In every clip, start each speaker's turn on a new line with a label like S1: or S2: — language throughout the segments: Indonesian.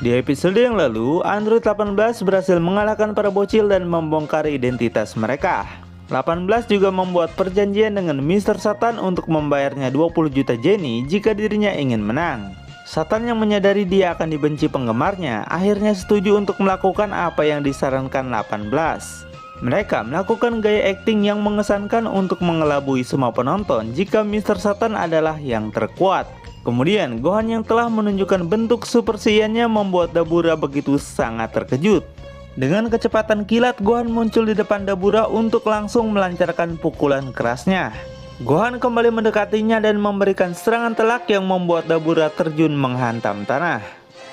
S1: Di episode yang lalu, Android 18 berhasil mengalahkan para bocil dan membongkar identitas mereka. 18 juga membuat perjanjian dengan Mr. Satan untuk membayarnya 20 juta Jenny jika dirinya ingin menang. Satan yang menyadari dia akan dibenci penggemarnya akhirnya setuju untuk melakukan apa yang disarankan 18. Mereka melakukan gaya akting yang mengesankan untuk mengelabui semua penonton jika Mr. Satan adalah yang terkuat. Kemudian Gohan yang telah menunjukkan bentuk Super Saiyan-nya membuat Dabura begitu sangat terkejut. Dengan kecepatan kilat, Gohan muncul di depan Dabura untuk langsung melancarkan pukulan kerasnya. Gohan kembali mendekatinya dan memberikan serangan telak yang membuat Dabura terjun menghantam tanah.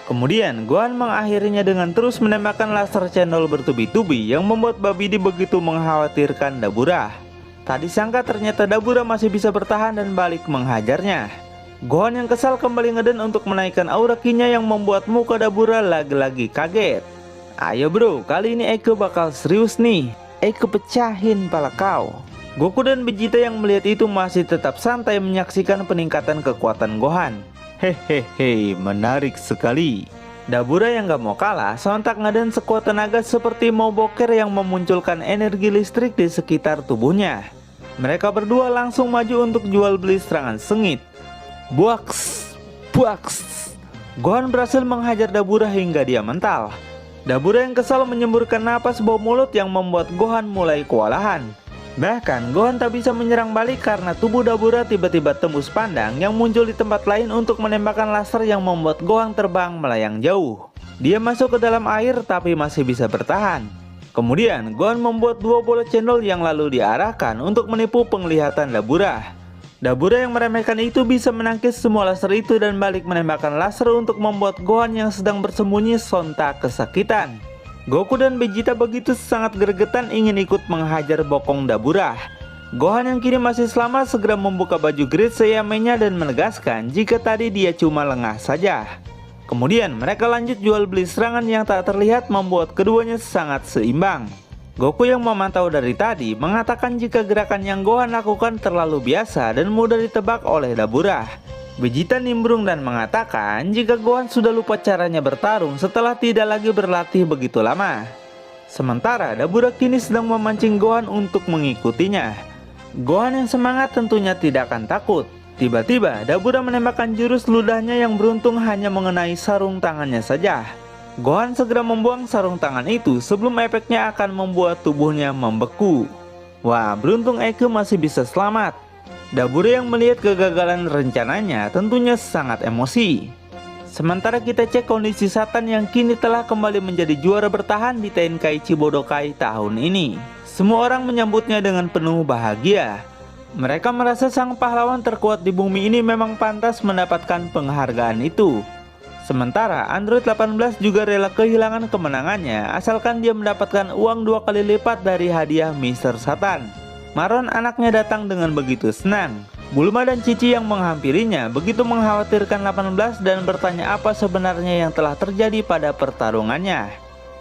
S1: Kemudian Gohan mengakhirinya dengan terus menembakkan laser cendol bertubi-tubi yang membuat Babidi begitu mengkhawatirkan Dabura. Tak disangka ternyata Dabura masih bisa bertahan dan balik menghajarnya. Gohan yang kesal kembali ngeden untuk menaikkan aura ki-nya yang membuat muka Dabura lagi-lagi kaget. Ayo bro, kali ini Eke bakal serius nih. Eke pecahin pala kau. Goku dan Vegeta yang melihat itu masih tetap santai menyaksikan peningkatan kekuatan Gohan. Hehehe, menarik sekali. Dabura yang gak mau kalah sontak ngeden sekuat tenaga seperti mau boker yang memunculkan energi listrik di sekitar tubuhnya. Mereka berdua langsung maju untuk jual beli serangan sengit. Buaks, buaks. Gohan berhasil menghajar Dabura hingga dia mental. Dabura yang kesal menyemburkan napas bau mulut yang membuat Gohan mulai kewalahan. Bahkan Gohan tak bisa menyerang balik karena tubuh Dabura tiba-tiba tembus pandang yang muncul di tempat lain untuk menembakkan laser yang membuat Gohan terbang melayang jauh. Dia masuk ke dalam air tapi masih bisa bertahan. Kemudian Gohan membuat dua bola cendol yang lalu diarahkan untuk menipu penglihatan Dabura. Dabura yang meremehkan itu bisa menangkis semua laser itu dan balik menembakkan laser untuk membuat Gohan yang sedang bersembunyi sontak kesakitan. Goku dan Vegeta begitu sangat gregetan ingin ikut menghajar bokong Dabura. Gohan yang kini masih selamat segera membuka baju Great Saiyama-nya dan menegaskan jika tadi dia cuma lengah saja. Kemudian mereka lanjut jual beli serangan yang tak terlihat membuat keduanya sangat seimbang. Goku yang memantau dari tadi mengatakan jika gerakan yang Gohan lakukan terlalu biasa dan mudah ditebak oleh Dabura. Vegeta nimbrung dan mengatakan jika Gohan sudah lupa caranya bertarung setelah tidak lagi berlatih begitu lama. Sementara Dabura kini sedang memancing Gohan untuk mengikutinya. Gohan yang semangat tentunya tidak akan takut. Tiba-tiba Dabura menembakkan jurus ludahnya yang beruntung hanya mengenai sarung tangannya saja. Gohan segera membuang sarung tangan itu sebelum efeknya akan membuat tubuhnya membeku. Wah, beruntung Eke masih bisa selamat. Dabura yang melihat kegagalan rencananya tentunya sangat emosi. Sementara kita cek kondisi Satan yang kini telah kembali menjadi juara bertahan di Tenkaichi Budokai tahun ini. Semua orang menyambutnya dengan penuh bahagia. Mereka merasa sang pahlawan terkuat di bumi ini memang pantas mendapatkan penghargaan itu. Sementara Android 18 juga rela kehilangan kemenangannya asalkan dia mendapatkan uang 2 kali lipat dari hadiah Mr. Satan. Maron anaknya datang dengan begitu senang. Bulma dan Cici yang menghampirinya begitu mengkhawatirkan 18 dan bertanya apa sebenarnya yang telah terjadi pada pertarungannya.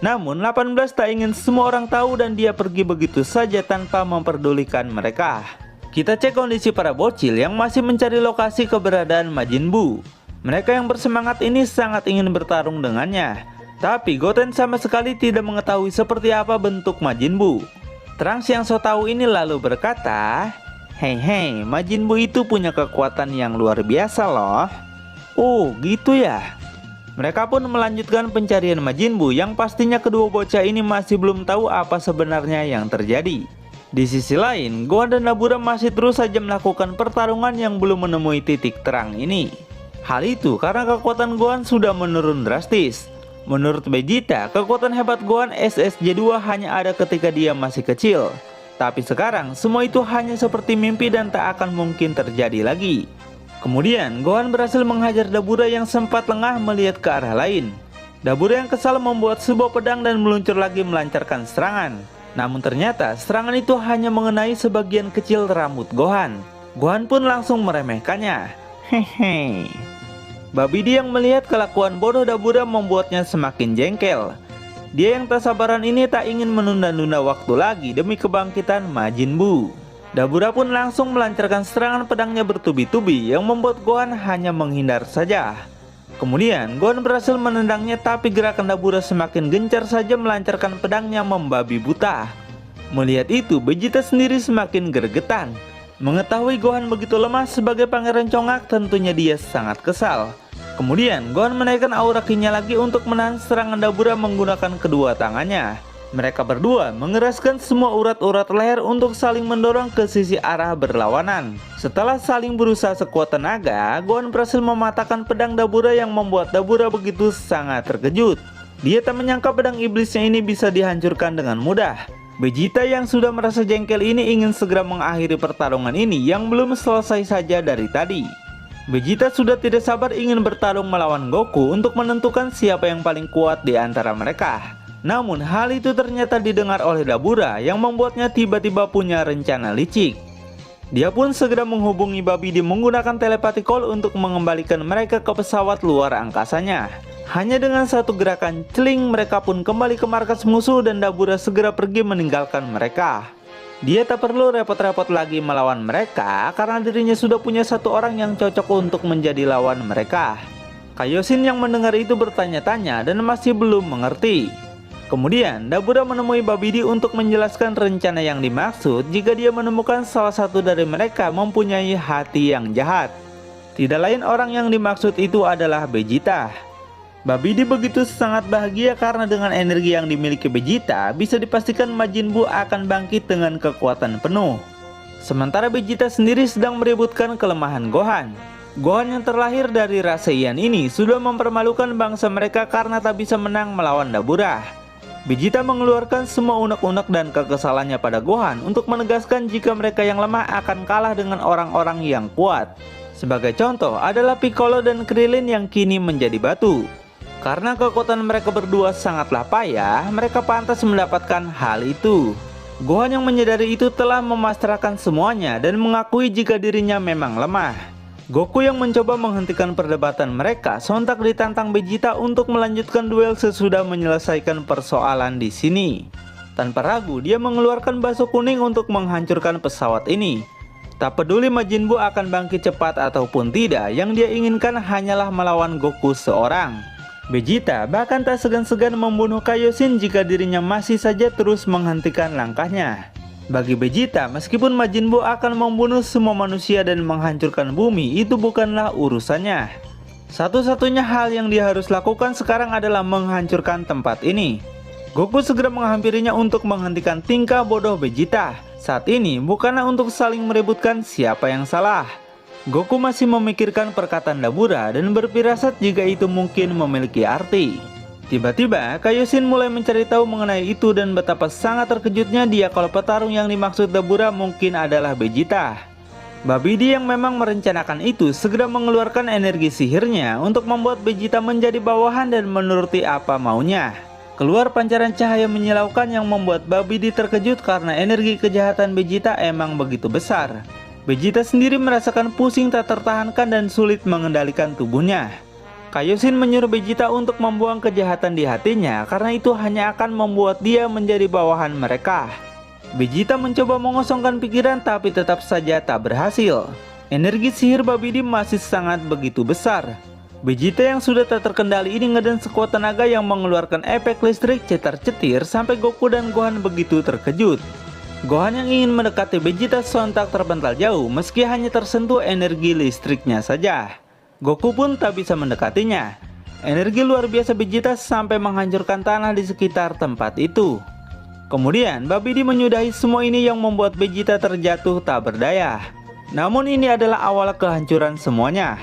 S1: Namun 18 tak ingin semua orang tahu dan dia pergi begitu saja tanpa memperdulikan mereka. Kita cek kondisi para bocil yang masih mencari lokasi keberadaan Majin Buu. Mereka yang bersemangat ini sangat ingin bertarung dengannya. Tapi Goten sama sekali tidak mengetahui seperti apa bentuk Majin Buu. Trunks yang so tahu ini lalu berkata, Hei, Majin Buu itu punya kekuatan yang luar biasa loh. Oh gitu ya. Mereka pun melanjutkan pencarian Majin Buu yang pastinya kedua bocah ini masih belum tahu apa sebenarnya yang terjadi. Di sisi lain, Gohan dan Dabura masih terus saja melakukan pertarungan yang belum menemui titik terang ini. Hal itu karena kekuatan Gohan sudah menurun drastis. Menurut Vegeta, kekuatan hebat Gohan SSJ2 hanya ada ketika dia masih kecil. Tapi sekarang semua itu hanya seperti mimpi dan tak akan mungkin terjadi lagi. Kemudian Gohan berhasil menghajar Dabura yang sempat lengah melihat ke arah lain. Dabura yang kesal membuat sebuah pedang dan meluncur lagi melancarkan serangan. Namun ternyata serangan itu hanya mengenai sebagian kecil rambut Gohan. Gohan pun langsung meremehkannya. Hehe. Babidi yang melihat kelakuan bodoh Dabura membuatnya semakin jengkel. Dia yang tak sabaran ini tak ingin menunda-nunda waktu lagi demi kebangkitan Majin Buu. Dabura pun langsung melancarkan serangan pedangnya bertubi-tubi yang membuat Gohan hanya menghindar saja. Kemudian Gohan berhasil menendangnya, tapi gerakan Dabura semakin gencar saja melancarkan pedangnya membabi buta. Melihat itu, Vegeta sendiri semakin gregetan. Mengetahui Gohan begitu lemah sebagai pangeran congak, tentunya dia sangat kesal. Kemudian Gohan menaikkan aura ki-nya lagi untuk menahan serangan Dabura menggunakan kedua tangannya. Mereka berdua mengeraskan semua urat-urat leher untuk saling mendorong ke sisi arah berlawanan. Setelah saling berusaha sekuat tenaga, Gohan berhasil mematahkan pedang Dabura yang membuat Dabura begitu sangat terkejut. Dia tak menyangka pedang iblisnya ini bisa dihancurkan dengan mudah. Vegeta yang sudah merasa jengkel ini ingin segera mengakhiri pertarungan ini yang belum selesai saja dari tadi. Vegeta sudah tidak sabar ingin bertarung melawan Goku untuk menentukan siapa yang paling kuat di antara mereka. Namun hal itu ternyata didengar oleh Dabura yang membuatnya tiba-tiba punya rencana licik. Dia pun segera menghubungi Babidi menggunakan telepati call untuk mengembalikan mereka ke pesawat luar angkasanya. Hanya dengan satu gerakan celing, mereka pun kembali ke markas musuh dan Dabura segera pergi meninggalkan mereka. Dia tak perlu repot-repot lagi melawan mereka karena dirinya sudah punya satu orang yang cocok untuk menjadi lawan mereka. Kaioshin yang mendengar itu bertanya-tanya dan masih belum mengerti. Kemudian Dabura menemui Babidi untuk menjelaskan rencana yang dimaksud jika dia menemukan salah satu dari mereka mempunyai hati yang jahat. Tidak lain orang yang dimaksud itu adalah Vegeta. Babidi begitu sangat bahagia karena dengan energi yang dimiliki Vegeta bisa dipastikan Majin Buu akan bangkit dengan kekuatan penuh. Sementara Vegeta sendiri sedang meributkan kelemahan Gohan. Gohan yang terlahir dari ras Saiyan ini sudah mempermalukan bangsa mereka karena tak bisa menang melawan Dabura. Vegeta mengeluarkan semua unek-unek dan kekesalannya pada Gohan untuk menegaskan jika mereka yang lemah akan kalah dengan orang-orang yang kuat. Sebagai contoh adalah Piccolo dan Krillin yang kini menjadi batu. Karena kekuatan mereka berdua sangatlah payah, mereka pantas mendapatkan hal itu. Gohan yang menyadari itu telah memasrahkan semuanya dan mengakui jika dirinya memang lemah. Goku yang mencoba menghentikan perdebatan mereka sontak ditantang Vegeta untuk melanjutkan duel sesudah menyelesaikan persoalan di sini. Tanpa ragu, dia mengeluarkan baso kuning untuk menghancurkan pesawat ini. Tak peduli Majin Buu akan bangkit cepat ataupun tidak, yang dia inginkan hanyalah melawan Goku seorang. Vegeta bahkan tak segan-segan membunuh Kaioshin jika dirinya masih saja terus menghentikan langkahnya. Bagi Vegeta, meskipun Majin Buu akan membunuh semua manusia dan menghancurkan bumi, itu bukanlah urusannya. Satu-satunya hal yang dia harus lakukan sekarang adalah menghancurkan tempat ini. Goku segera menghampirinya untuk menghentikan tingkah bodoh Vegeta. Saat ini bukanlah untuk saling meributkan siapa yang salah. Goku masih memikirkan perkataan Dabura dan berfirasat jika itu mungkin memiliki arti. Tiba-tiba, Kaioshin mulai mencari tahu mengenai itu dan betapa sangat terkejutnya dia kalau petarung yang dimaksud Dabura mungkin adalah Vegeta. Babidi yang memang merencanakan itu segera mengeluarkan energi sihirnya untuk membuat Vegeta menjadi bawahan dan menuruti apa maunya. Keluar pancaran cahaya menyilaukan yang membuat Babidi terkejut karena energi kejahatan Vegeta emang begitu besar. Vegeta sendiri merasakan pusing tak tertahankan dan sulit mengendalikan tubuhnya. Kaioshin menyuruh Vegeta untuk membuang kejahatan di hatinya karena itu hanya akan membuat dia menjadi bawahan mereka. Vegeta mencoba mengosongkan pikiran tapi tetap saja tak berhasil. Energi sihir Babidi masih sangat begitu besar. Vegeta yang sudah tak terkendali ini ngeden sekuat tenaga yang mengeluarkan efek listrik cetar-cetir sampai Goku dan Gohan begitu terkejut. Gohan yang ingin mendekati Vegeta sontak terpental jauh meski hanya tersentuh energi listriknya saja. Goku pun tak bisa mendekatinya. Energi luar biasa Vegeta sampai menghancurkan tanah di sekitar tempat itu. Kemudian Babidi menyudahi semua ini yang membuat Vegeta terjatuh tak berdaya. Namun ini adalah awal kehancuran semuanya.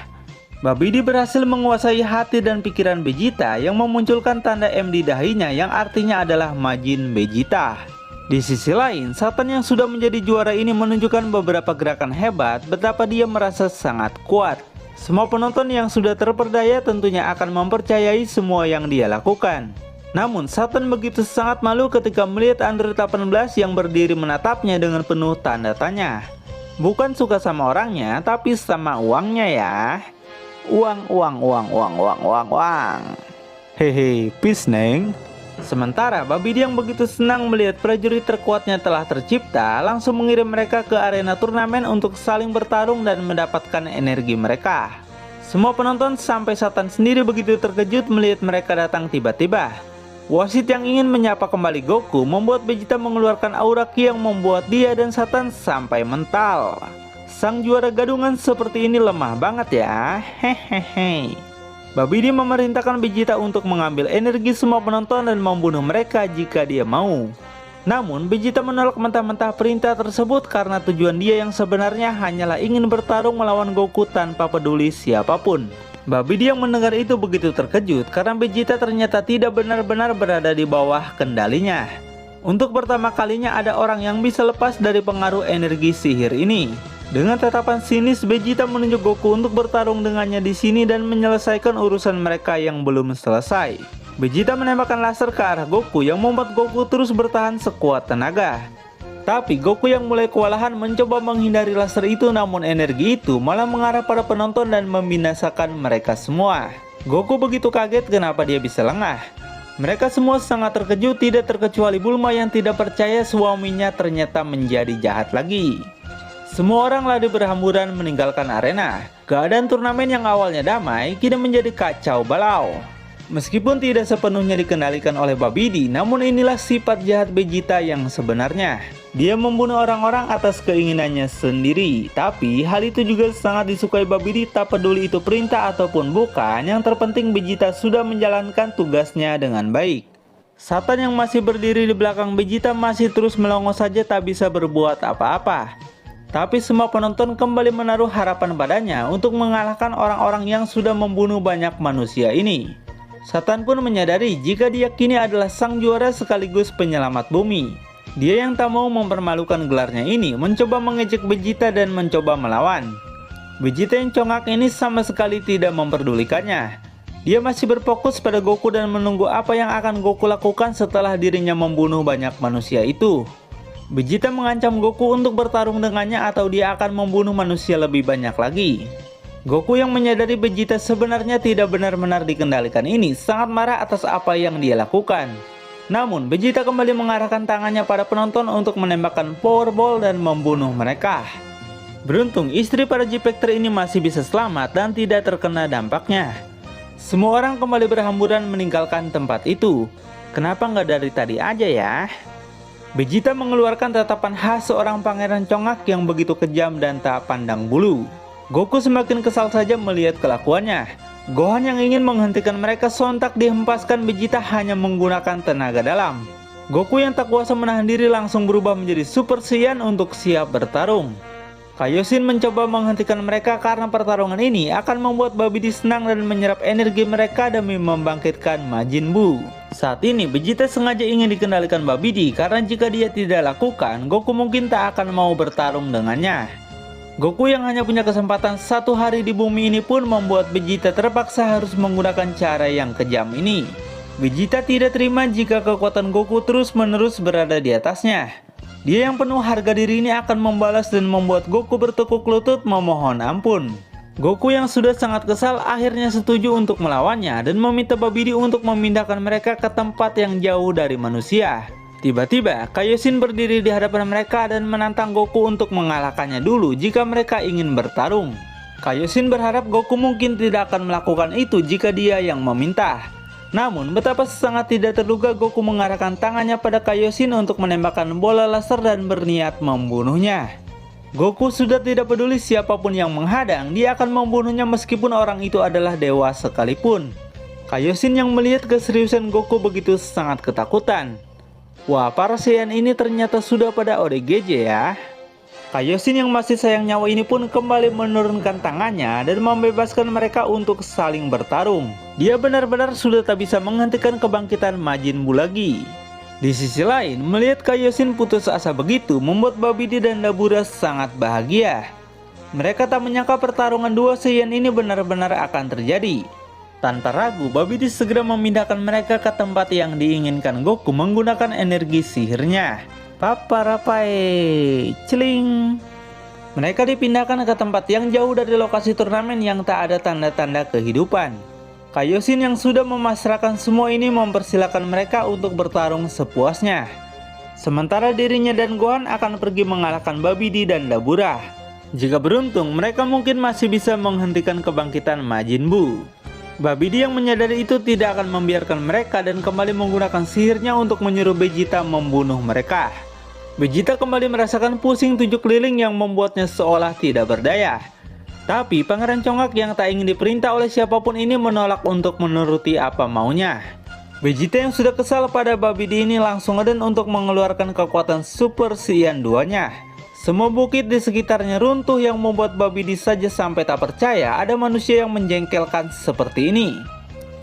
S1: Babidi berhasil menguasai hati dan pikiran Vegeta yang memunculkan tanda M di dahinya yang artinya adalah Majin Vegeta. Di sisi lain, Satan yang sudah menjadi juara ini menunjukkan beberapa gerakan hebat betapa dia merasa sangat kuat. Semua penonton yang sudah terperdaya tentunya akan mempercayai semua yang dia lakukan. Namun Satan begitu sangat malu ketika melihat Android 18 yang berdiri menatapnya dengan penuh tanda tanya. Bukan suka sama orangnya, tapi sama uangnya ya. Uang. Hehe, peace neng. Sementara Babidi yang begitu senang melihat prajurit terkuatnya telah tercipta, langsung mengirim mereka ke arena turnamen untuk saling bertarung dan mendapatkan energi mereka. Semua penonton sampai Satan sendiri begitu terkejut melihat mereka datang tiba-tiba. Wasit yang ingin menyapa kembali Goku membuat Vegeta mengeluarkan aura ki yang membuat dia dan Satan sampai mental. Sang juara gadungan seperti ini lemah banget ya, hehehe. Babidi memerintahkan Vegeta untuk mengambil energi semua penonton dan membunuh mereka jika dia mau. Namun Vegeta menolak mentah-mentah perintah tersebut karena tujuan dia yang sebenarnya hanyalah ingin bertarung melawan Goku tanpa peduli siapapun. Babidi yang mendengar itu begitu terkejut karena Vegeta ternyata tidak benar-benar berada di bawah kendalinya. Untuk pertama kalinya ada orang yang bisa lepas dari pengaruh energi sihir ini. Dengan tatapan sinis, Vegeta menunjuk Goku untuk bertarung dengannya di sini dan menyelesaikan urusan mereka yang belum selesai. Vegeta menembakkan laser ke arah Goku yang membuat Goku terus bertahan sekuat tenaga. Tapi Goku yang mulai kewalahan mencoba menghindari laser itu, namun energi itu malah mengarah pada penonton dan membinasakan mereka semua. Goku begitu kaget kenapa dia bisa lengah. Mereka semua sangat terkejut, tidak terkecuali Bulma yang tidak percaya suaminya ternyata menjadi jahat lagi. Semua orang lari berhamburan meninggalkan arena. Keadaan turnamen yang awalnya damai kini menjadi kacau balau. Meskipun tidak sepenuhnya dikendalikan oleh Babidi, namun inilah sifat jahat Vegeta yang sebenarnya. Dia membunuh orang-orang atas keinginannya sendiri. Tapi hal itu juga sangat disukai Babidi, tak peduli itu perintah ataupun bukan. Yang terpenting Vegeta sudah menjalankan tugasnya dengan baik. Satan yang masih berdiri di belakang Vegeta masih terus melongo saja, tak bisa berbuat apa-apa. Tapi semua penonton kembali menaruh harapan padanya untuk mengalahkan orang-orang yang sudah membunuh banyak manusia ini. Satan pun menyadari jika dia kini adalah sang juara sekaligus penyelamat bumi. Dia yang tak mau mempermalukan gelarnya ini mencoba mengejek Vegeta dan mencoba melawan. Vegeta yang congak ini sama sekali tidak memperdulikannya. Dia masih berfokus pada Goku dan menunggu apa yang akan Goku lakukan setelah dirinya membunuh banyak manusia itu. Vegeta mengancam Goku untuk bertarung dengannya atau dia akan membunuh manusia lebih banyak lagi. Goku yang menyadari Vegeta sebenarnya tidak benar-benar dikendalikan ini sangat marah atas apa yang dia lakukan. Namun Vegeta kembali mengarahkan tangannya pada penonton untuk menembakkan Powerball dan membunuh mereka. Beruntung istri para G-Factor ini masih bisa selamat dan tidak terkena dampaknya. Semua orang kembali berhamburan meninggalkan tempat itu. Kenapa nggak dari tadi aja ya? Vegeta mengeluarkan tatapan khas seorang pangeran congak yang begitu kejam dan tak pandang bulu. Goku semakin kesal saja melihat kelakuannya. Gohan yang ingin menghentikan mereka sontak dihempaskan Vegeta hanya menggunakan tenaga dalam. Goku yang tak kuasa menahan diri langsung berubah menjadi Super Saiyan untuk siap bertarung. Kaioshin mencoba menghentikan mereka karena pertarungan ini akan membuat Babidi senang dan menyerap energi mereka demi membangkitkan Majin Buu. Saat ini Vegeta sengaja ingin dikendalikan Babidi karena jika dia tidak lakukan, Goku mungkin tak akan mau bertarung dengannya. Goku yang hanya punya kesempatan satu hari di bumi ini pun membuat Vegeta terpaksa harus menggunakan cara yang kejam ini. Vegeta tidak terima jika kekuatan Goku terus-menerus berada di atasnya. Dia yang penuh harga diri ini akan membalas dan membuat Goku bertekuk lutut memohon ampun. Goku yang sudah sangat kesal akhirnya setuju untuk melawannya dan meminta Babidi untuk memindahkan mereka ke tempat yang jauh dari manusia. Tiba-tiba Kaioshin berdiri di hadapan mereka dan menantang Goku untuk mengalahkannya dulu jika mereka ingin bertarung. Kaioshin berharap Goku mungkin tidak akan melakukan itu jika dia yang meminta. Namun betapa sangat tidak terduga Goku mengarahkan tangannya pada Kaioshin untuk menembakkan bola laser dan berniat membunuhnya. Goku sudah tidak peduli siapapun yang menghadang, dia akan membunuhnya meskipun orang itu adalah dewa sekalipun. Kaioshin yang melihat keseriusan Goku begitu sangat ketakutan. Wah, para Saiyan ini ternyata sudah pada ODGJ ya. Kaioshin yang masih sayang nyawa ini pun kembali menurunkan tangannya dan membebaskan mereka untuk saling bertarung. Dia benar-benar sudah tak bisa menghentikan kebangkitan Majin Buu lagi. Di sisi lain, melihat Kaioshin putus asa begitu membuat Babidi dan Dabura sangat bahagia. Mereka tak menyangka pertarungan dua Saiyan ini benar-benar akan terjadi. Tanpa ragu, Babidi segera memindahkan mereka ke tempat yang diinginkan Goku menggunakan energi sihirnya. Paparapai, celing. Mereka dipindahkan ke tempat yang jauh dari lokasi turnamen yang tak ada tanda-tanda kehidupan. Kaioshin yang sudah memasrahkan semua ini mempersilahkan mereka untuk bertarung sepuasnya. Sementara dirinya dan Gohan akan pergi mengalahkan Babidi dan Dabura. Jika beruntung, mereka mungkin masih bisa menghentikan kebangkitan Majin Buu. Babidi yang menyadari itu tidak akan membiarkan mereka dan kembali menggunakan sihirnya untuk menyuruh Vegeta membunuh mereka. Vegeta kembali merasakan pusing 7 keliling yang membuatnya seolah tidak berdaya. Tapi Pangeran Congak yang tak ingin diperintah oleh siapapun ini menolak untuk menuruti apa maunya. Vegeta yang sudah kesal pada Babidi ini langsung ngeden untuk mengeluarkan kekuatan Super Saiyan 2-nya. Semua bukit di sekitarnya runtuh yang membuat Babidi saja sampai tak percaya ada manusia yang menjengkelkan seperti ini.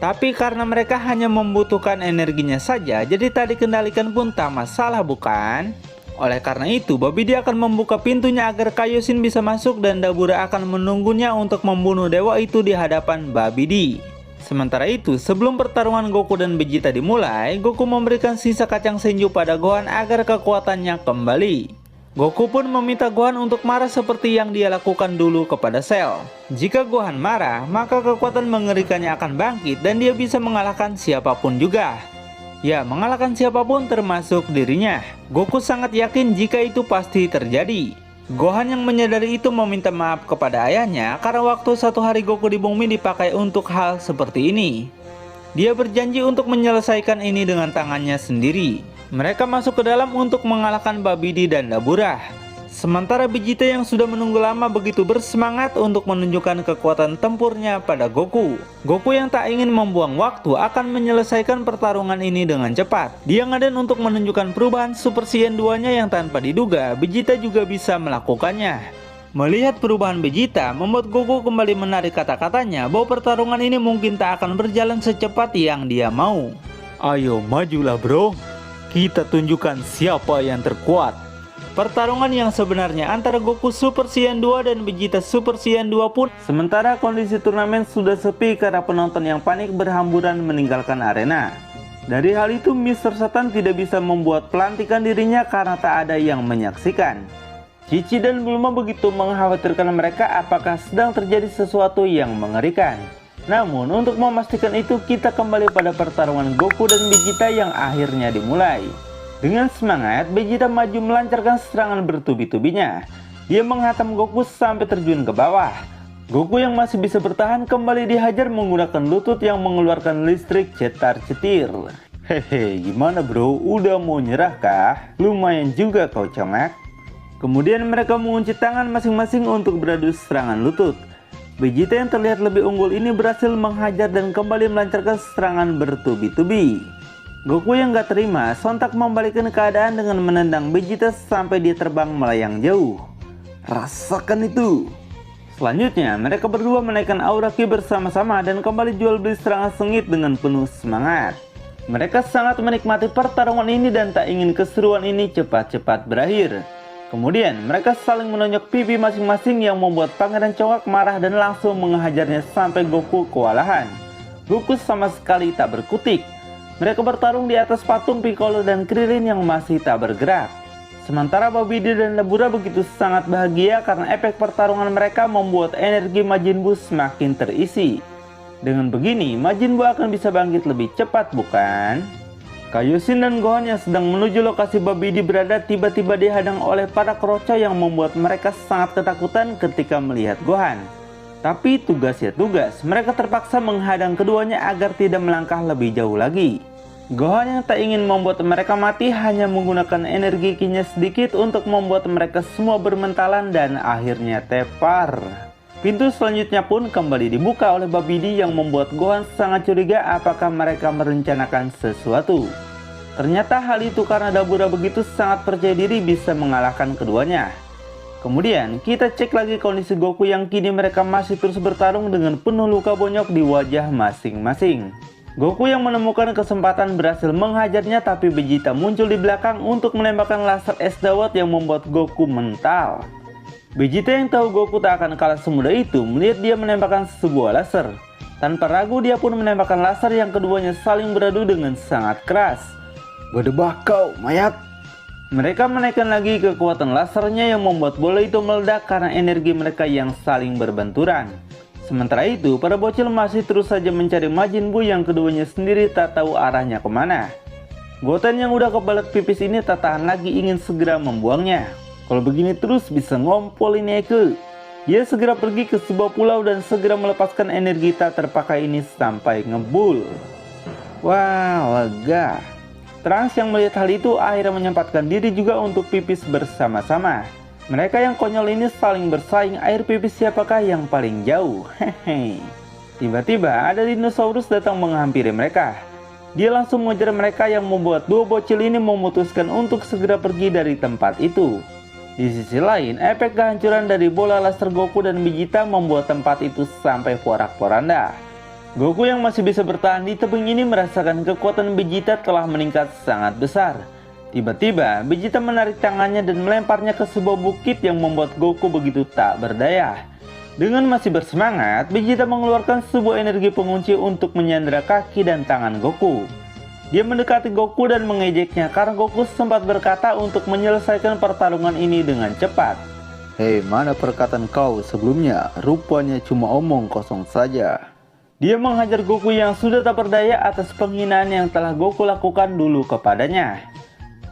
S1: Tapi karena mereka hanya membutuhkan energinya saja, jadi tak dikendalikan pun tak masalah, bukan? Oleh karena itu, Babidi akan membuka pintunya agar Kaioshin bisa masuk dan Dabura akan menunggunya untuk membunuh dewa itu di hadapan Babidi. Sementara itu, sebelum pertarungan Goku dan Vegeta dimulai, Goku memberikan sisa kacang Senju pada Gohan agar kekuatannya kembali. Goku pun meminta Gohan untuk marah seperti yang dia lakukan dulu kepada Cell. Jika Gohan marah, maka kekuatan mengerikannya akan bangkit dan dia bisa mengalahkan siapapun juga. Ya, mengalahkan siapapun termasuk dirinya. Goku sangat yakin jika itu pasti terjadi. Gohan yang menyadari itu meminta maaf kepada ayahnya karena waktu satu hari Goku di bumi dipakai untuk hal seperti ini. Dia berjanji untuk menyelesaikan ini dengan tangannya sendiri. Mereka masuk ke dalam untuk mengalahkan Babidi dan Dabura. Sementara Vegeta yang sudah menunggu lama begitu bersemangat untuk menunjukkan kekuatan tempurnya pada Goku. Goku yang tak ingin membuang waktu akan menyelesaikan pertarungan ini dengan cepat. Dia ngeden untuk menunjukkan perubahan Super Saiyan 2-nya yang tanpa diduga Vegeta juga bisa melakukannya. Melihat perubahan Vegeta membuat Goku kembali menarik kata-katanya bahwa pertarungan ini mungkin tak akan berjalan secepat yang dia mau. Ayo majulah bro, kita tunjukkan siapa yang terkuat. Pertarungan yang sebenarnya antara Goku Super Saiyan 2 dan Vegeta Super Saiyan 2 pun. Sementara kondisi turnamen sudah sepi karena penonton yang panik berhamburan meninggalkan arena. Dari hal itu Mr. Satan tidak bisa membuat pelantikan dirinya karena tak ada yang menyaksikan. Cici dan Bulma begitu mengkhawatirkan mereka apakah sedang terjadi sesuatu yang mengerikan. Namun untuk memastikan itu kita kembali pada pertarungan Goku dan Vegeta yang akhirnya dimulai. Dengan semangat, Vegeta maju melancarkan serangan bertubi-tubinya. Dia menghantam Goku sampai terjun ke bawah. Goku yang masih bisa bertahan kembali dihajar menggunakan lutut yang mengeluarkan listrik cetar-cetir. Hehe, gimana bro? Udah mau nyerah kah? Lumayan juga kau Congak. Kemudian mereka mengunci tangan masing-masing untuk beradu serangan lutut. Vegeta yang terlihat lebih unggul ini berhasil menghajar dan kembali melancarkan serangan bertubi-tubi. Goku yang gak terima sontak membalikkan keadaan dengan menendang Vegeta sampai dia terbang melayang jauh. Rasakan itu. Selanjutnya mereka berdua menaikkan aura ki bersama-sama dan kembali jual beli serangan sengit dengan penuh semangat. Mereka sangat menikmati pertarungan ini dan tak ingin keseruan ini cepat-cepat berakhir. Kemudian mereka saling menonjok pipi masing-masing yang membuat Pangeran Congak marah dan langsung menghajarnya sampai Goku kewalahan. Goku sama sekali tak berkutik. Mereka bertarung di atas patung Piccolo dan Krillin yang masih tak bergerak. Sementara Babidi dan Dabura begitu sangat bahagia karena efek pertarungan mereka membuat energi Majin Buu semakin terisi. Dengan begini, Majin Buu akan bisa bangkit lebih cepat, bukan? Kaioshin dan Gohan yang sedang menuju lokasi Babidi berada tiba-tiba dihadang oleh para kroco yang membuat mereka sangat ketakutan ketika melihat Gohan. Tapi tugas ya tugas, mereka terpaksa menghadang keduanya agar tidak melangkah lebih jauh lagi. Gohan yang tak ingin membuat mereka mati hanya menggunakan energi ki-nya sedikit untuk membuat mereka semua bermentalan dan akhirnya tepar. Pintu selanjutnya pun kembali dibuka oleh Babidi yang membuat Gohan sangat curiga apakah mereka merencanakan sesuatu. Ternyata hal itu karena Dabura begitu sangat percaya diri bisa mengalahkan keduanya. Kemudian kita cek lagi kondisi Goku yang kini mereka masih terus bertarung dengan penuh luka bonyok di wajah masing-masing. Goku yang menemukan kesempatan berhasil menghajarnya tapi Vegeta muncul di belakang untuk menembakkan laser es dawat yang membuat Goku mental. Vegeta yang tahu Goku tak akan kalah semudah itu melihat dia menembakkan sebuah laser. Tanpa ragu dia pun menembakkan laser yang keduanya saling beradu dengan sangat keras. Berdebah kau mayat. Mereka menaikkan lagi kekuatan lasernya yang membuat bola itu meledak karena energi mereka yang saling berbenturan. Sementara itu, para bocil masih terus saja mencari Majin Buu yang keduanya sendiri tak tahu arahnya kemana. Goten yang udah kebelet pipis ini tak tahan lagi ingin segera membuangnya. Kalau begini terus bisa ngompol ini Eke. Dia segera pergi ke sebuah pulau dan segera melepaskan energi tak terpakai ini sampai ngebul. Wah, lega. Trunks yang melihat hal itu akhirnya menyempatkan diri juga untuk pipis bersama-sama. Mereka yang konyol ini saling bersaing air pipis siapakah yang paling jauh. Hehe. Tiba-tiba ada dinosaurus datang menghampiri mereka. Dia langsung mengejar mereka yang membuat dua bocil ini memutuskan untuk segera pergi dari tempat itu. Di sisi lain, efek kehancuran dari bola laser Goku dan Vegeta membuat tempat itu sampai porak-poranda. Goku yang masih bisa bertahan di tebing ini merasakan kekuatan Vegeta telah meningkat sangat besar. Tiba-tiba, Vegeta menarik tangannya dan melemparnya ke sebuah bukit yang membuat Goku begitu tak berdaya. Dengan masih bersemangat, Vegeta mengeluarkan sebuah energi pengunci untuk menyandera kaki dan tangan Goku. Dia mendekati Goku dan mengejeknya karena Goku sempat berkata untuk menyelesaikan pertarungan ini dengan cepat. Hei, mana perkataan kau sebelumnya? Rupanya cuma omong kosong saja. Dia menghajar Goku yang sudah tak berdaya atas penghinaan yang telah Goku lakukan dulu kepadanya.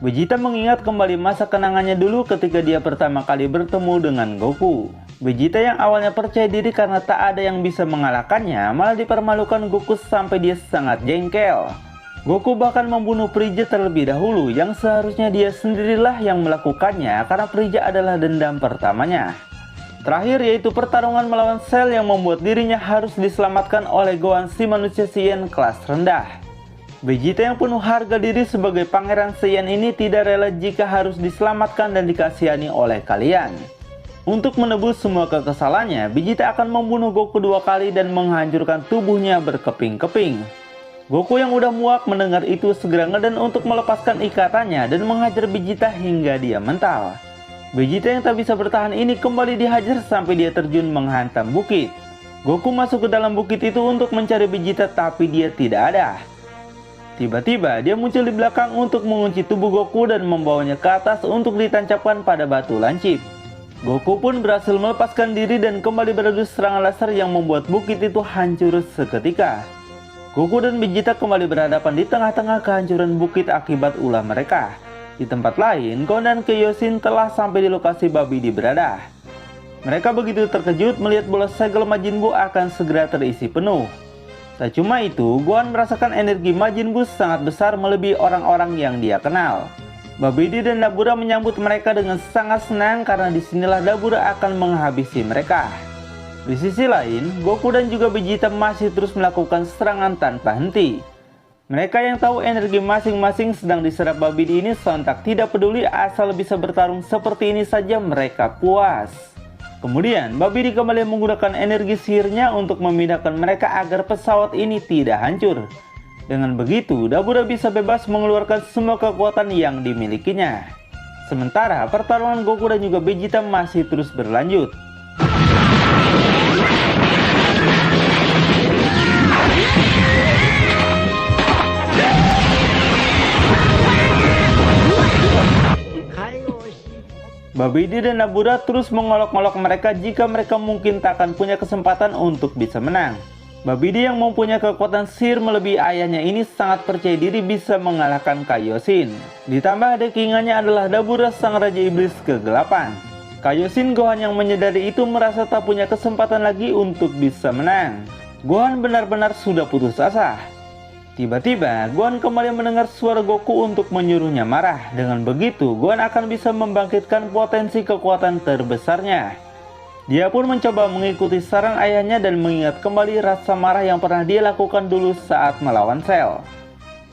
S1: Vegeta mengingat kembali masa kenangannya dulu ketika dia pertama kali bertemu dengan Goku. Vegeta yang awalnya percaya diri karena tak ada yang bisa mengalahkannya, malah dipermalukan Goku sampai dia sangat jengkel. Goku bahkan membunuh Frieza terlebih dahulu yang seharusnya dia sendirilah yang melakukannya karena Frieza adalah dendam pertamanya. Terakhir yaitu pertarungan melawan Cell yang membuat dirinya harus diselamatkan oleh Gohan si manusia Saiyan kelas rendah. Vegeta yang penuh harga diri sebagai pangeran Saiyan ini tidak rela jika harus diselamatkan dan dikasihani oleh kalian. Untuk menebus semua kekesalannya, Vegeta akan membunuh Goku 2 kali dan menghancurkan tubuhnya berkeping-keping. Goku yang udah muak mendengar itu segera ngeden untuk melepaskan ikatannya dan menghajar Vegeta hingga dia mental. Vegeta yang tak bisa bertahan ini kembali dihajar sampai dia terjun menghantam bukit. Goku masuk ke dalam bukit itu untuk mencari Vegeta tapi dia tidak ada. Tiba-tiba dia muncul di belakang untuk mengunci tubuh Goku dan membawanya ke atas untuk ditancapkan pada batu lancip. Goku pun berhasil melepaskan diri dan kembali beradu serangan laser yang membuat bukit itu hancur seketika. Goku dan Vegeta kembali berhadapan di tengah-tengah kehancuran bukit akibat ulah mereka. Di tempat lain, Gohan dan Kaioshin telah sampai di lokasi Babidi berada. Mereka begitu terkejut melihat bola segel Majin Buu akan segera terisi penuh. Tak cuma itu, Gohan merasakan energi Majin Buu sangat besar melebihi orang-orang yang dia kenal. Babidi dan Dabura menyambut mereka dengan sangat senang karena disinilah Dabura akan menghabisi mereka. Di sisi lain, Goku dan juga Vegeta masih terus melakukan serangan tanpa henti. Mereka yang tahu energi masing-masing sedang diserap Babidi ini sontak tidak peduli asal bisa bertarung seperti ini saja mereka puas. Kemudian Babidi kembali menggunakan energi sihirnya untuk memindahkan mereka agar pesawat ini tidak hancur. Dengan begitu Dabura bisa bebas mengeluarkan semua kekuatan yang dimilikinya. Sementara pertarungan Goku dan juga Vegeta masih terus berlanjut. Babidi dan Dabura terus mengolok-olok mereka jika mereka mungkin tak akan punya kesempatan untuk bisa menang. Babidi yang mempunyai kekuatan sihir melebihi ayahnya ini sangat percaya diri bisa mengalahkan Kaioshin. Ditambah dekingannya adalah Dabura sang Raja Iblis kegelapan. Kaioshin Gohan yang menyadari itu merasa tak punya kesempatan lagi untuk bisa menang. Gohan benar-benar sudah putus asa. Tiba-tiba, Gohan kembali mendengar suara Goku untuk menyuruhnya marah. Dengan begitu, Gohan akan bisa membangkitkan potensi kekuatan terbesarnya. Dia pun mencoba mengikuti saran ayahnya dan mengingat kembali rasa marah yang pernah dia lakukan dulu saat melawan Cell.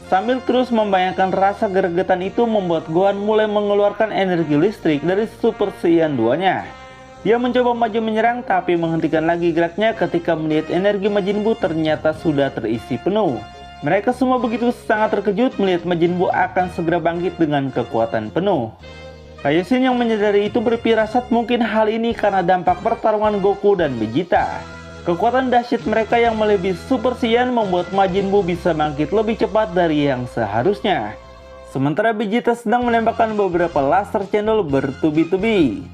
S1: Sambil terus membayangkan rasa gregetan itu membuat Gohan mulai mengeluarkan energi listrik dari Super Saiyan 2-nya. Dia mencoba maju menyerang tapi menghentikan lagi geraknya ketika melihat energi Majin Buu ternyata sudah terisi penuh. Mereka semua begitu sangat terkejut melihat Majin Buu akan segera bangkit dengan kekuatan penuh. Kaioshin yang menyadari itu berfirasat mungkin hal ini karena dampak pertarungan Goku dan Vegeta. Kekuatan dahsyat mereka yang melebihi Super Saiyan membuat Majin Buu bisa bangkit lebih cepat dari yang seharusnya. Sementara Vegeta sedang menembakkan beberapa laser cendol bertubi-tubi.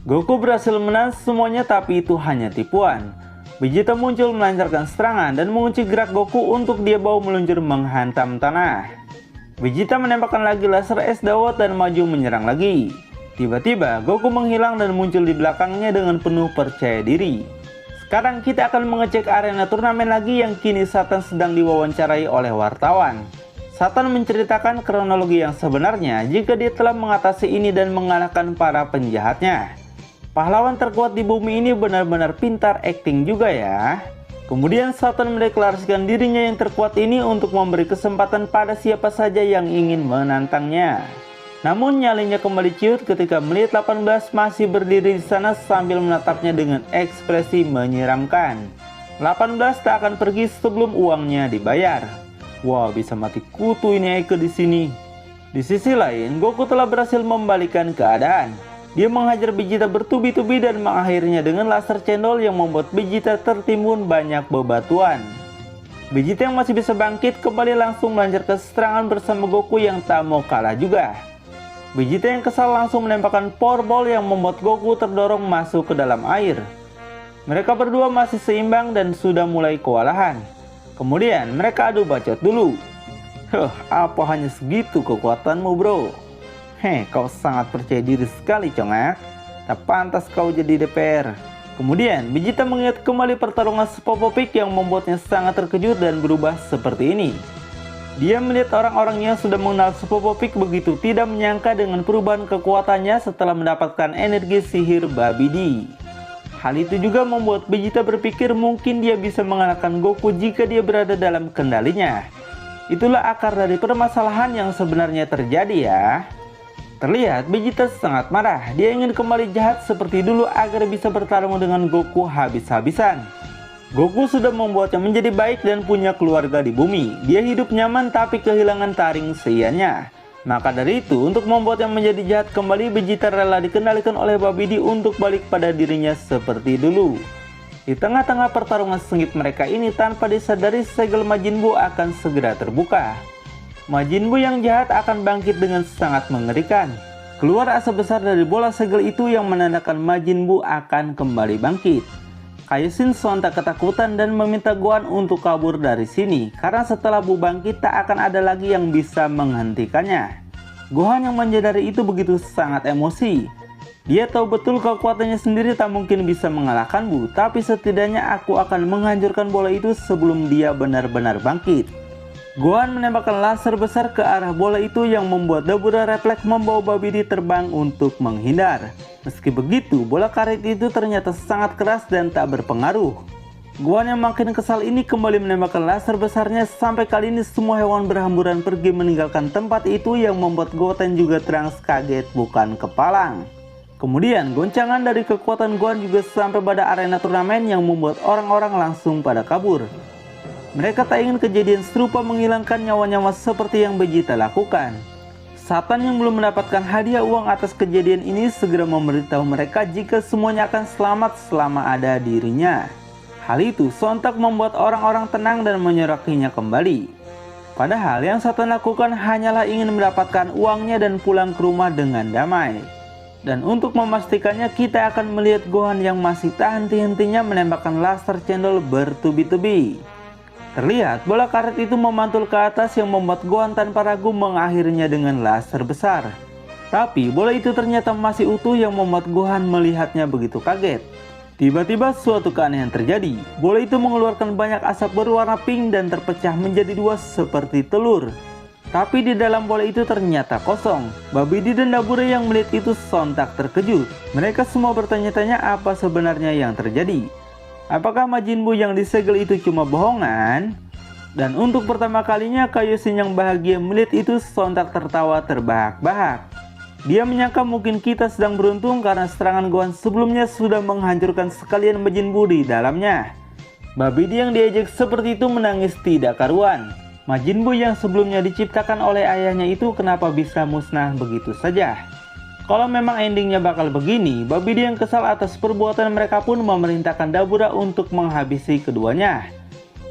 S1: Goku berhasil menahan semuanya tapi itu hanya tipuan. Vegeta muncul melancarkan serangan dan mengunci gerak Goku untuk dia bawa meluncur menghantam tanah. Vegeta menembakkan lagi laser es dawat dan maju menyerang lagi. Tiba-tiba Goku menghilang dan muncul di belakangnya dengan penuh percaya diri. Sekarang kita akan mengecek arena turnamen lagi yang kini Satan sedang diwawancarai oleh wartawan. Satan menceritakan kronologi yang sebenarnya jika dia telah mengatasi ini dan mengalahkan para penjahatnya. Pahlawan terkuat di bumi ini benar-benar pintar akting juga ya. Kemudian Satan mendeklarasikan dirinya yang terkuat ini untuk memberi kesempatan pada siapa saja yang ingin menantangnya. Namun nyalinya kembali ciut ketika melihat 18 masih berdiri di sana sambil menatapnya dengan ekspresi menyeramkan. 18 tak akan pergi sebelum uangnya dibayar. Wah, bisa mati kutu ini Eike di sini. Di sisi lain, Goku telah berhasil membalikkan keadaan. Dia menghajar Vegeta bertubi-tubi dan mengakhirinya dengan laser cendol yang membuat Vegeta tertimbun banyak bebatuan. Vegeta yang masih bisa bangkit kembali langsung melancarkan serangan bersama Goku yang tak mau kalah juga. Vegeta yang kesal langsung menembakkan Power Ball yang membuat Goku terdorong masuk ke dalam air. Mereka berdua masih seimbang dan sudah mulai kewalahan. Kemudian mereka adu bacot dulu. Apa hanya segitu kekuatanmu bro? Kau sangat percaya diri sekali congak. Tak pantas kau jadi DPR. Kemudian Vegeta mengingat kembali pertarungan Spopopik yang membuatnya sangat terkejut dan berubah seperti ini. Dia melihat orang-orang yang sudah mengenal Spopopik begitu tidak menyangka dengan perubahan kekuatannya setelah mendapatkan energi sihir Babidi. Hal itu juga membuat Vegeta berpikir mungkin dia bisa mengalahkan Goku jika dia berada dalam kendalinya. Itulah akar dari permasalahan yang sebenarnya terjadi ya. Terlihat Vegeta sangat marah, dia ingin kembali jahat seperti dulu agar bisa bertarung dengan Goku habis-habisan. Goku sudah membuatnya menjadi baik dan punya keluarga di bumi. Dia hidup nyaman tapi kehilangan taring seianya. Maka dari itu, untuk membuatnya menjadi jahat kembali, Vegeta rela dikendalikan oleh Babidi untuk balik pada dirinya seperti dulu. Di tengah-tengah pertarungan sengit mereka ini, tanpa disadari segel Majin Buu akan segera terbuka. Majin Buu yang jahat akan bangkit dengan sangat mengerikan. Keluar asap besar dari bola segel itu yang menandakan Majin Buu akan kembali bangkit. Kaioshin sontak ketakutan dan meminta Gohan untuk kabur dari sini karena setelah Buu bangkit tak akan ada lagi yang bisa menghentikannya. Gohan yang menyadari itu begitu sangat emosi. Dia tahu betul kekuatannya sendiri tak mungkin bisa mengalahkan Buu, tapi setidaknya aku akan menghancurkan bola itu sebelum dia benar-benar bangkit. Gohan menembakkan laser besar ke arah bola itu yang membuat Dabura refleks membawa Babidi terbang untuk menghindar. Meski begitu, bola karet itu ternyata sangat keras dan tak berpengaruh. Gohan yang makin kesal ini kembali menembakkan laser besarnya sampai kali ini semua hewan berhamburan pergi meninggalkan tempat itu yang membuat Goten juga Trunks kaget bukan kepalang. Kemudian goncangan dari kekuatan Gohan juga sampai pada arena turnamen yang membuat orang-orang langsung pada kabur. Mereka tak ingin kejadian serupa menghilangkan nyawa-nyawa seperti yang Vegeta lakukan. Satan yang belum mendapatkan hadiah uang atas kejadian ini segera memberitahu mereka jika semuanya akan selamat selama ada dirinya. Hal itu sontak membuat orang-orang tenang dan menyorakinya kembali. Padahal yang Satan lakukan hanyalah ingin mendapatkan uangnya dan pulang ke rumah dengan damai. Dan untuk memastikannya kita akan melihat Gohan yang masih tak henti-hentinya menembakkan laser cendol bertubi-tubi. Terlihat bola karet itu memantul ke atas yang membuat Gohan tanpa ragu mengakhirinya dengan laser besar. Tapi bola itu ternyata masih utuh yang membuat Gohan melihatnya begitu kaget. Tiba-tiba suatu keanehan terjadi. Bola itu mengeluarkan banyak asap berwarna pink dan terpecah menjadi dua seperti telur. Tapi di dalam bola itu ternyata kosong. Babidi dan Dabura yang melihat itu sontak terkejut. Mereka semua bertanya-tanya apa sebenarnya yang terjadi. Apakah Majin Buu yang disegel itu cuma bohongan? Dan untuk pertama kalinya Kaioshin yang bahagia melihat itu sontak tertawa terbahak-bahak. Dia menyangka mungkin kita sedang beruntung karena serangan Gohan sebelumnya sudah menghancurkan sekalian Majin Buu di dalamnya. Babidi yang diejek seperti itu menangis tidak karuan. Majin Buu yang sebelumnya diciptakan oleh ayahnya itu kenapa bisa musnah begitu saja? Kalau memang endingnya bakal begini, Babidi yang kesal atas perbuatan mereka pun memerintahkan Dabura untuk menghabisi keduanya.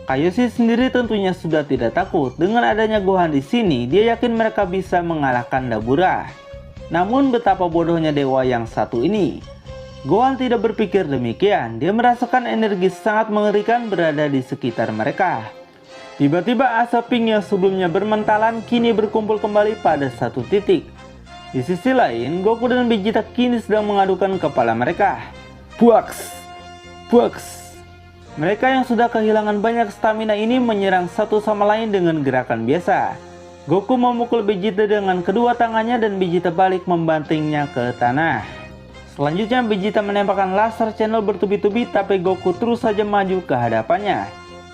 S1: Kaioshin sendiri tentunya sudah tidak takut. Dengan adanya Gohan di sini, dia yakin mereka bisa mengalahkan Dabura. Namun betapa bodohnya dewa yang satu ini. Gohan tidak berpikir demikian. Dia merasakan energi sangat mengerikan berada di sekitar mereka. Tiba-tiba asap pink yang sebelumnya bermentalan kini berkumpul kembali pada satu titik. Di sisi lain, Goku dan Vegeta kini sedang mengadukan kepala mereka. Buaks! Buaks! Mereka yang sudah kehilangan banyak stamina ini menyerang satu sama lain dengan gerakan biasa. Goku memukul Vegeta dengan kedua tangannya dan Vegeta balik membantingnya ke tanah. Selanjutnya Vegeta menembakkan laser channel bertubi-tubi, tapi Goku terus saja maju ke hadapannya.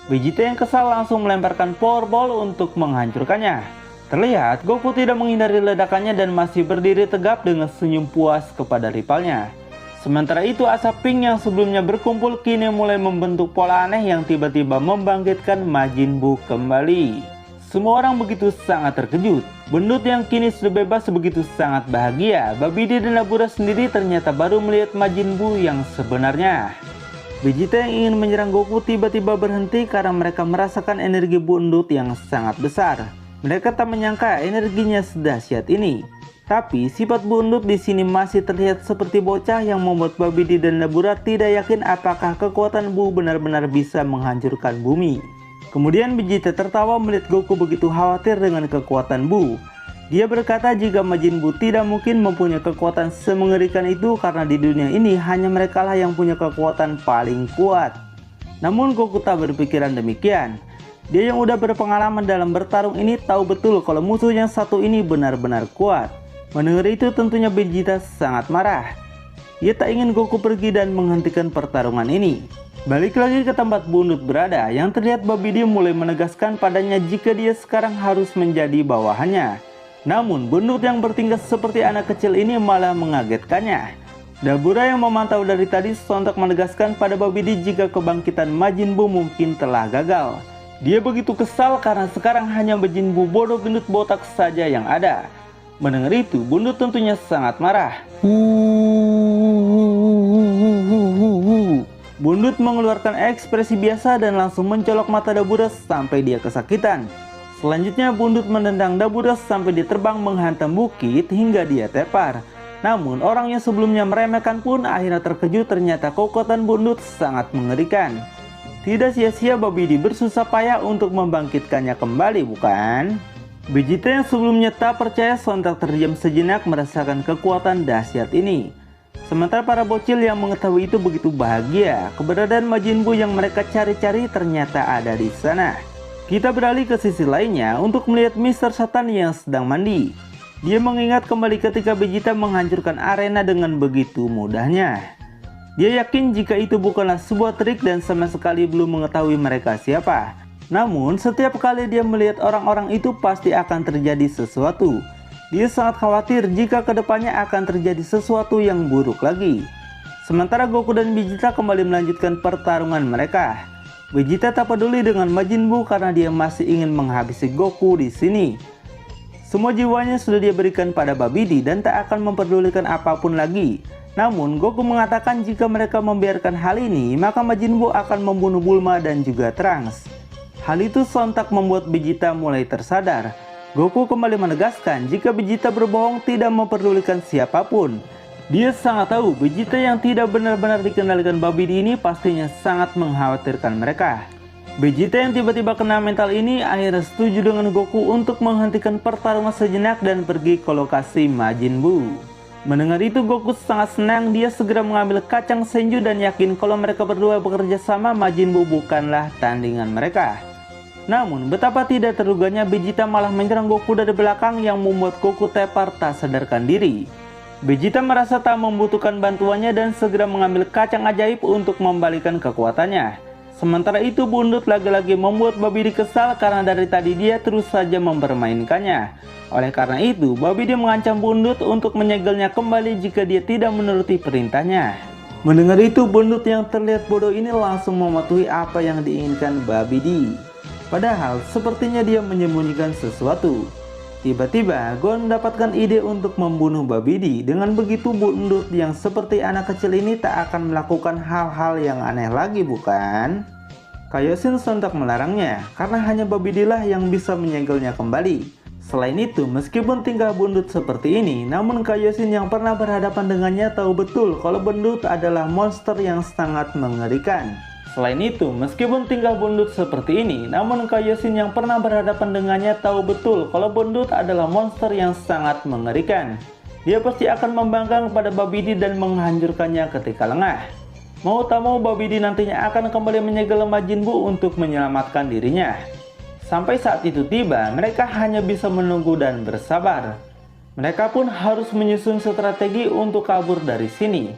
S1: Vegeta yang kesal langsung melemparkan Power Ball untuk menghancurkannya. Terlihat Goku tidak menghindari ledakannya dan masih berdiri tegap dengan senyum puas kepada rivalnya. Sementara itu asap pink yang sebelumnya berkumpul kini mulai membentuk pola aneh yang tiba-tiba membangkitkan Majin Buu kembali. Semua orang begitu sangat terkejut. Bundut yang kini sudah bebas begitu sangat bahagia. Babidi dan Dabura sendiri ternyata baru melihat Majin Buu yang sebenarnya. Vegeta yang ingin menyerang Goku tiba-tiba berhenti karena mereka merasakan energi Bundut yang sangat besar. Mereka tak menyangka energinya sedahsyat ini. Tapi sifat Bundut di sini masih terlihat seperti bocah yang membuat Babidi dan Dabura tidak yakin apakah kekuatan Buu benar-benar bisa menghancurkan bumi. Kemudian Vegeta tertawa melihat Goku begitu khawatir dengan kekuatan Buu. Dia berkata jika Majin Buu tidak mungkin mempunyai kekuatan semengerikan itu karena di dunia ini hanya merekalah yang punya kekuatan paling kuat. Namun Goku tak berpikiran demikian. Dia yang udah berpengalaman dalam bertarung ini tahu betul kalau musuh yang satu ini benar-benar kuat. Mendengar itu tentunya Vegeta sangat marah. Dia tak ingin Goku pergi dan menghentikan pertarungan ini. Balik lagi ke tempat Bundut berada, yang terlihat Babidi mulai menegaskan padanya jika dia sekarang harus menjadi bawahannya. Namun Bundut yang bertingkah seperti anak kecil ini malah mengagetkannya. Dabura yang memantau dari tadi sontak menegaskan pada Babidi jika kebangkitan Majin Buu mungkin telah gagal. Dia begitu kesal karena sekarang hanya Majin Buu bodoh gendut botak saja yang ada. Mendengar itu Bundut tentunya sangat marah. Bundut mengeluarkan ekspresi biasa dan langsung mencolok mata Dabura sampai dia kesakitan. Selanjutnya Bundut menendang Dabura sampai dia terbang menghantam bukit hingga dia tepar. Namun orang yang sebelumnya meremehkan pun akhirnya terkejut ternyata kekuatan Bundut sangat mengerikan. Tidak sia-sia Babidi bersusah payah untuk membangkitkannya kembali, bukan? Vegeta yang sebelumnya tak percaya sontak terdiam sejenak merasakan kekuatan dahsyat ini. Sementara para bocil yang mengetahui itu begitu bahagia, keberadaan Majin Buu yang mereka cari-cari ternyata ada di sana. Kita beralih ke sisi lainnya untuk melihat Mr. Satan yang sedang mandi. Dia mengingat kembali ketika Vegeta menghancurkan arena dengan begitu mudahnya. Dia yakin jika itu bukanlah sebuah trik dan sama sekali belum mengetahui mereka siapa. Namun setiap kali dia melihat orang-orang itu pasti akan terjadi sesuatu. Dia sangat khawatir jika kedepannya akan terjadi sesuatu yang buruk lagi. Sementara Goku dan Vegeta kembali melanjutkan pertarungan mereka. Vegeta tak peduli dengan Majin Buu karena dia masih ingin menghabisi Goku di sini. Semua jiwanya sudah dia berikan pada Babidi dan tak akan memperdulikan apapun lagi. Namun Goku mengatakan jika mereka membiarkan hal ini, maka Majin Buu akan membunuh Bulma dan juga Trunks. Hal itu sontak membuat Vegeta mulai tersadar. Goku kembali menegaskan jika Vegeta berbohong tidak memperdulikan siapapun. Dia sangat tahu Vegeta yang tidak benar-benar dikendalikan Babidi ini pastinya sangat mengkhawatirkan mereka. Vegeta yang tiba-tiba kena mental ini akhirnya setuju dengan Goku untuk menghentikan pertarungan sejenak dan pergi ke lokasi Majin Buu. Mendengar itu Goku sangat senang, dia segera mengambil kacang Senju dan yakin kalau mereka berdua bekerja sama Majin Buu bukanlah tandingan mereka. Namun betapa tidak terduganya Vegeta malah menyerang Goku dari belakang yang membuat Goku tepar tak sadarkan diri. Vegeta merasa tak membutuhkan bantuannya dan segera mengambil kacang ajaib untuk membalikan kekuatannya. Sementara itu Bundut lagi-lagi membuat Babidi kesal karena dari tadi dia terus saja mempermainkannya. Oleh karena itu Babidi mengancam Bundut untuk menyegelnya kembali jika dia tidak menuruti perintahnya. Mendengar itu Bundut yang terlihat bodoh ini langsung mematuhi apa yang diinginkan Babidi. Padahal sepertinya dia menyembunyikan sesuatu. Tiba-tiba Gon mendapatkan ide untuk membunuh Babidi. Dengan begitu Bundut yang seperti anak kecil ini tak akan melakukan hal-hal yang aneh lagi, bukan? Kaioshin sontak melarangnya karena hanya Babidilah yang bisa menyegelnya kembali. Selain itu, meskipun tingkah Bundut seperti ini, namun Kaioshin yang pernah berhadapan dengannya tahu betul kalau Bundut adalah monster yang sangat mengerikan. Selain itu, meskipun tingkah Bundut seperti ini, namun Kaioshin yang pernah berhadapan dengannya tahu betul kalau Bundut adalah monster yang sangat mengerikan. Dia pasti akan membangkang kepada Babidi dan menghancurkannya ketika lengah. Mau tak mau Babidi nantinya akan kembali menyegel Majin Buu untuk menyelamatkan dirinya. Sampai saat itu tiba, mereka hanya bisa menunggu dan bersabar. Mereka pun harus menyusun strategi untuk kabur dari sini.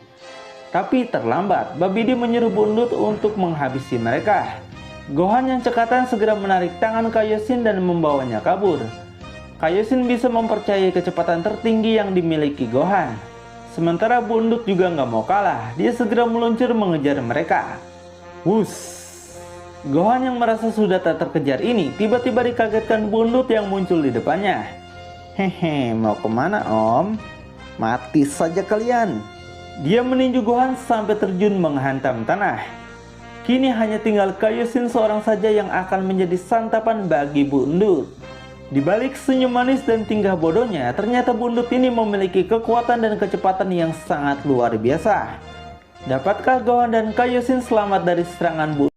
S1: Tapi terlambat, Babidi menyuruh Bundut untuk menghabisi mereka. Gohan yang cekatan segera menarik tangan Kaioshin dan membawanya kabur. Kaioshin bisa mempercayai kecepatan tertinggi yang dimiliki Gohan. Sementara Bundut juga nggak mau kalah, dia segera meluncur mengejar mereka. Wuss! Gohan yang merasa sudah tak terkejar ini tiba-tiba dikagetkan Bundut yang muncul di depannya. Hehe, mau kemana om? Mati saja kalian. Dia meninju Gohan sampai terjun menghantam tanah. Kini hanya tinggal Kaioshin seorang saja yang akan menjadi santapan bagi Bundut. Di balik senyum manis dan tingkah bodohnya, ternyata Bundut ini memiliki kekuatan dan kecepatan yang sangat luar biasa. Dapatkah Gohan dan Kaioshin selamat dari serangan Bundut?